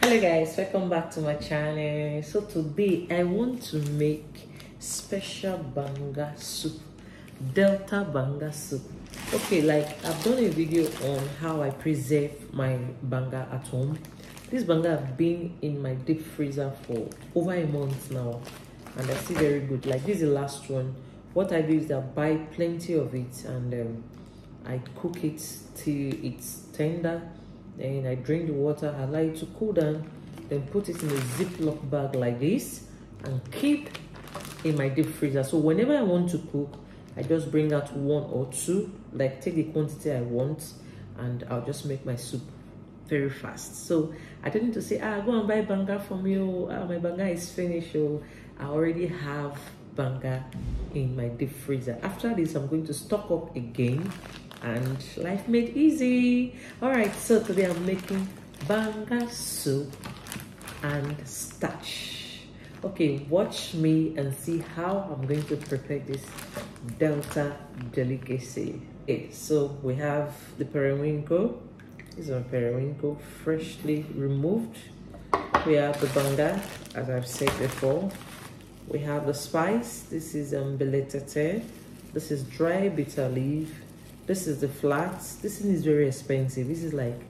Hello guys, welcome back to my channel. So today I want to make special banga soup, delta banga soup. Okay, like I've done a video on how I preserve my banga at home. This banga have been in my deep freezer for over a month now and they're still very good. Like this is the last one. What I do is I buy plenty of it and I cook it till it's tender. Then I drain the water, allow it to cool down, then put it in a Ziploc bag like this and keep in my deep freezer. So whenever I want to cook, I just bring out one or two, like take the quantity I want, and I'll just make my soup very fast. So I don't need to say, go and buy banga from you, my banga is finished. I already have banga in my deep freezer. After this, I'm going to stock up again and life made easy. All right, so today I'm making banga soup and starch. Okay, watch me and see how I'm going to prepare this delta delicacy. Okay, so we have the periwinkle. This is a periwinkle freshly removed. We have the banga, as I've said before. We have the spice. This is beletete. This is dry bitter leaf. This is the flats. This thing is very expensive. This is like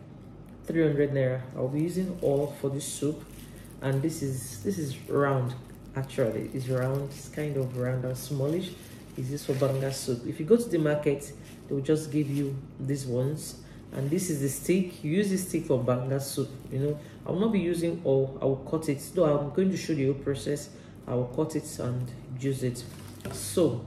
300 naira. I'll be using all for this soup. And this is round. Actually, it's round. It's kind of round and smallish. Is this for banga soup? If you go to the market, they will just give you these ones. And this is the stick. You use this stick for banga soup. You know, I will not be using all. I will cut it. Though I'm going to show the whole process. I will cut it and use it. So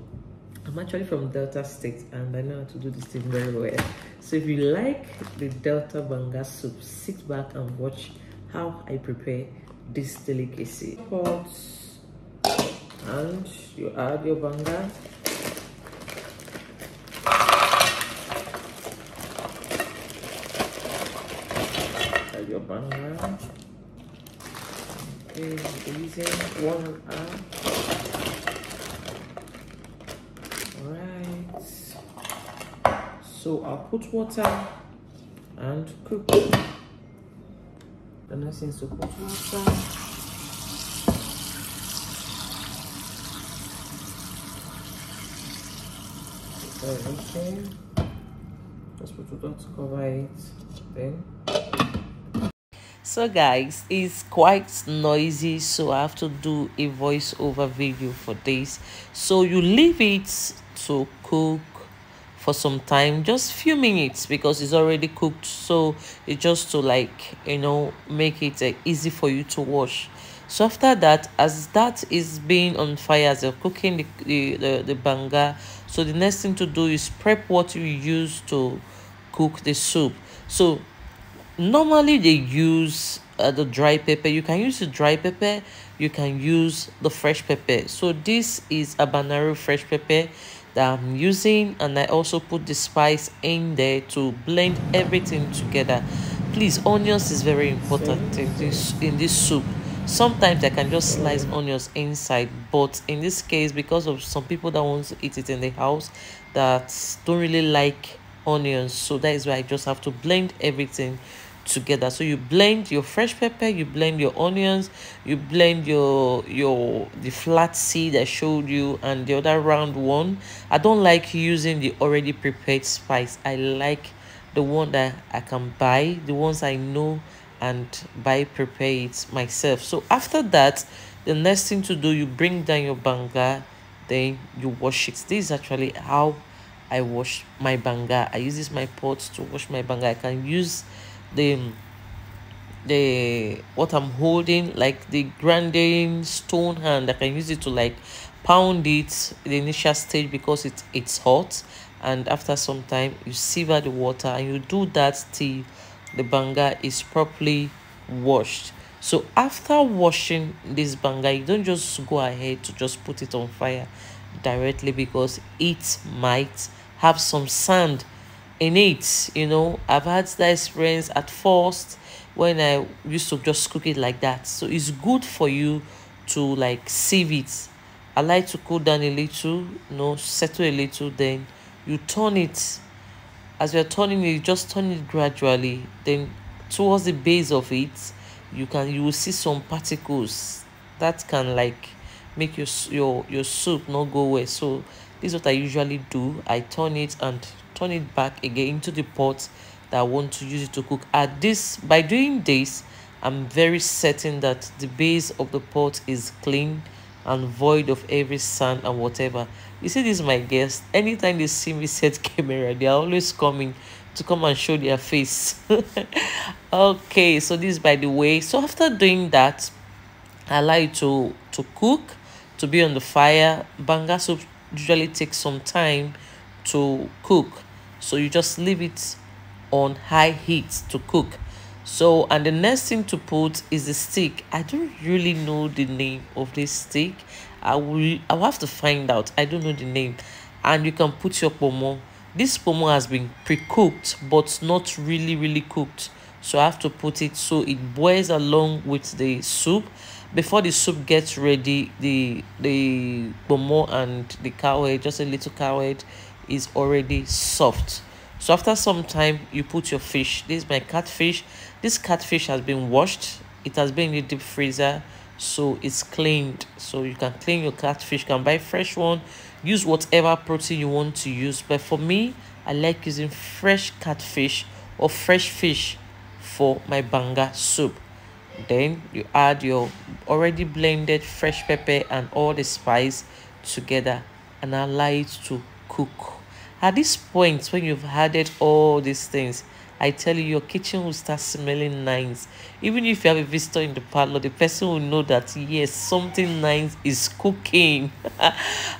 I'm actually from Delta State and I know how to do this thing very well. So if you like the Delta banga soup, sit back and watch how I prepare this delicacy. Pot, and you add your banga. Add your banga. Okay, using 1 hour. So I'll put water and cook. The next thing is to put water. Everything. Just put water to cover it. Then. So guys, it's quite noisy, so I have to do a voiceover video for this. So you leave it to cook for some time, just few minutes, because it's already cooked. So it's just to, like, you know, make it easy for you to wash. So after that, as that is being on fire, as you're cooking the banga, so the next thing to do is prep what you use to cook the soup. So normally they use the dry pepper. You can use the dry pepper, you can use the fresh pepper. So this is a habanero fresh pepper that I'm using, and I also put the spice in there to blend everything together. Please, onions is very important in this soup. Sometimes I can just slice onions inside, but in this case, because of some people that want to eat it in the house that don't really like onions, so that is why I just have to blend everything together. So you blend your fresh pepper, you blend your onions, you blend the flat seed I showed you, and the other round one. I don't like using the already prepared spice. I like the one that I can buy, the ones I know, and prepare it myself. So after that, the next thing to do, you bring down your banga, then you wash it. This is actually how I wash my banga. I use this my pot to wash my banga. I can use the what I'm holding, like the grinding stone hand. I can use it to, like, pound it in the initial stage because it's hot, and after some time you sieve the water, and you do that till the banga is properly washed. So after washing this banga, you don't just go ahead to just put it on fire directly, because it might have some sand in it. You know, I've had that experience at first when I used to just cook it like that. So it's good for you to, like, sieve it. I like to cool down a little, you know, settle a little, then you turn it. As you're turning it, just turn it gradually. Then towards the base of it, you will see some particles that can like make your soup not go well. So this is what I usually do. I turn it and turn it back again into the pot that I want to use it to cook. At this, by doing this, I'm very certain that the base of the pot is clean and void of every sand and whatever. You see, this is my guest. Anytime they see me set camera, they are always coming to come and show their face. Okay, so this, by the way, so after doing that, I like to cook, to be on the fire. Banga soup usually takes some time to cook, so you just leave it on high heat to cook. So, and the next thing to put is the stick. I don't really know the name of this stick. I'll have to find out. I don't know the name. And you can put your pomo. This pomo has been pre-cooked but not really cooked, so I have to put it so it boils along with the soup. Before the soup gets ready, the pomo and the cowhead, just a little cowhead, is already soft. So after some time, you put your fish. This is my catfish. This catfish has been washed. It has been in the deep freezer, so it's cleaned. So you can clean your catfish. You can buy fresh one. Use whatever protein you want to use. But for me, I like using fresh catfish or fresh fish for my banga soup. Then you add your already blended fresh pepper and all the spice together and allow it to cook. At this point, when you've added all these things, I tell you, your kitchen will start smelling nice. Even if you have a visitor in the parlor, the person will know that yes, something nice is cooking.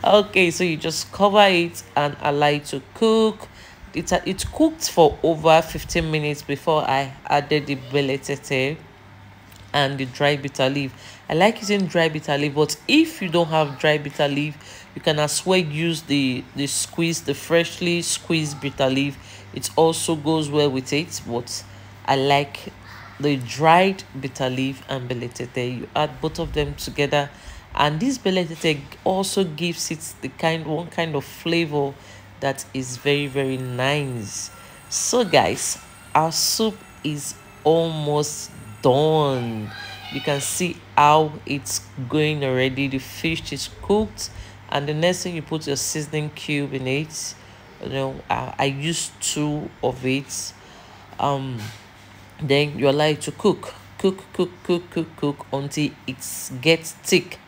Okay, so you just cover it and allow it to cook. It cooked for over 15 minutes before I added the beletete and the dry bitter leaf. I like using dry bitter leaf, but if you don't have dry bitter leaf, you can as well use the freshly squeezed bitter leaf. It also goes well with it, but I like the dried bitter leaf and beletete. You add both of them together, and this beletete also gives it the one kind of flavor that is very nice. So guys, our soup is almost done. You can see how it's going already. The fish is cooked, and the next thing, you put your seasoning cube in it. You know, I used 2 of it. Then you allow it to cook until it gets thick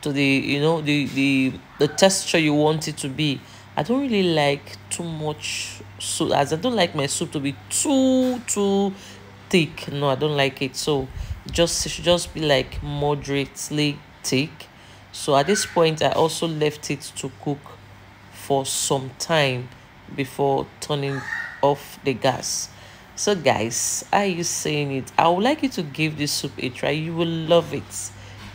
to the, you know, the texture you want it to be. I don't really like too much soup, as I don't like my soup to be too thick. No, I don't like it. So it should just be like moderately thick. So at this point, I also left it to cook for some time before turning off the gas. So guys, are you saying it? I would like you to give this soup a try. You will love it.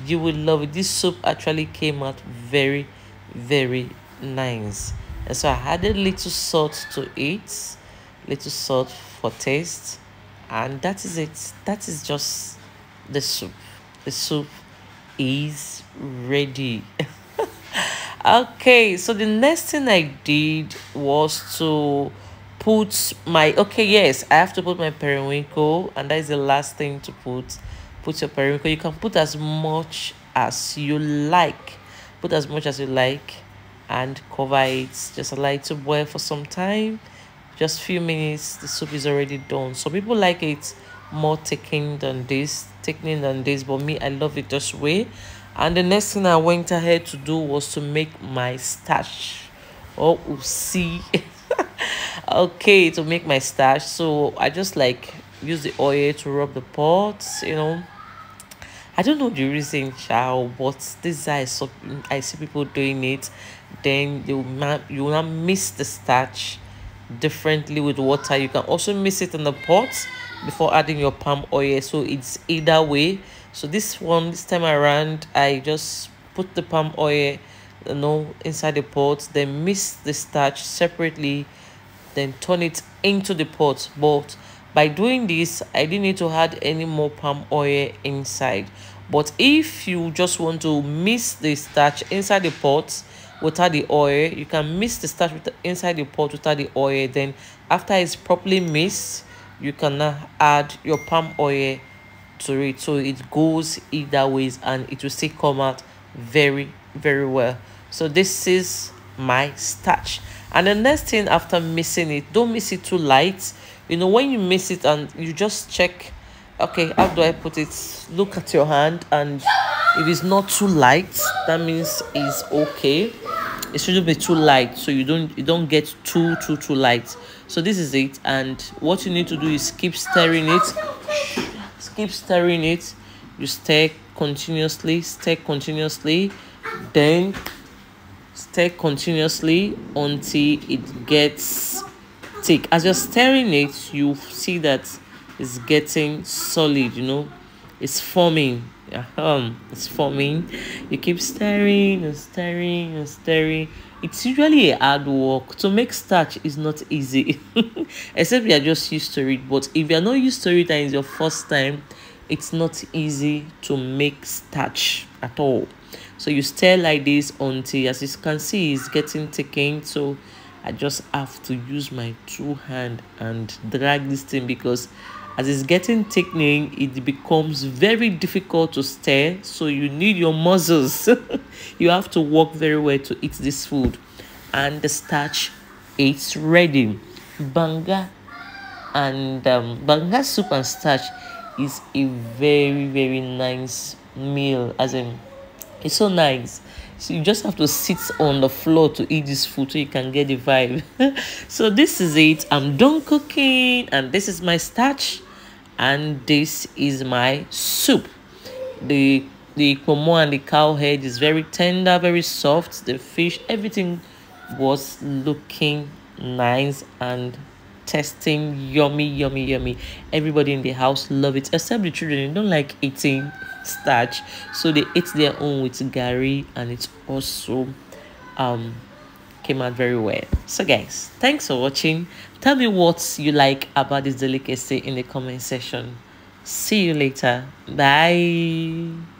You will love it. This soup actually came out very nice. And so I added little salt to it, little salt for taste, and that is it. That is just the soup. The soup is ready. Okay, so the next thing I did was to put my, okay, yes, I have to put my periwinkle, and that is the last thing to put. Put your periwinkle. You can put as much as you like. Put as much as you like and cover it. Just allow it to boil for some time. Just few minutes, the soup is already done. Some people like it more thickening than this, but me, I love it this way. And the next thing I went ahead to do was to make my starch. Oh, see. Okay, to make my starch, so I just like use the oil to rub the pots, you know. I don't know the reason, child, but this I see people doing it. Then you will not mix the starch differently with water. You can also mix it in the pot before adding your palm oil, so it's either way. So this time around, I just put the palm oil, you know, inside the pot, then mix the starch separately, then turn it into the pot. But by doing this, I didn't need to add any more palm oil inside. But if you just want to mix the starch inside the pot without the oil, you can mix the starch inside the pot without the oil. Then after it's properly mixed, you can now add your palm oil to it, so it goes either ways and it will still come out very, very well. So this is my starch. And the next thing, after mixing it, don't mix it too light. You know, when you mix it and you just check, okay, how do I put it? Look at your hand, and if it's not too light, that means it's okay. It shouldn't be too light, so you don't get too light. So this is it, and what you need to do is keep stirring it. Keep stirring it. You stir continuously, then stir continuously until it gets thick. As you're stirring it, you see that it's getting solid, you know, it's forming. It's forming. You keep stirring and stirring and stirring. It's usually a hard work. To make starch is not easy, except you are just used to it. But if you are not used to it and it's your first time, it's not easy to make starch at all. So you stir like this until, as you can see, it's getting thickened. So I just have to use my two hands and drag this thing, because as it's getting thickening, it becomes very difficult to stir. So you need your muscles. You have to work very well to eat this food. And the starch, it's ready. Banga and banga soup and starch is a very, very nice meal. As in, it's so nice. So you just have to sit on the floor to eat this food so you can get the vibe. So this is it. I'm done cooking, and this is my starch, and this is my soup. The pomo and the cow head is very tender, very soft. The fish, everything was looking nice and tasting yummy. Everybody in the house love it, except the children. They don't like eating starch, so they ate their own with gari, and it also came out very well. So guys, thanks for watching. Tell me what you like about this delicacy in the comment section. See you later. Bye.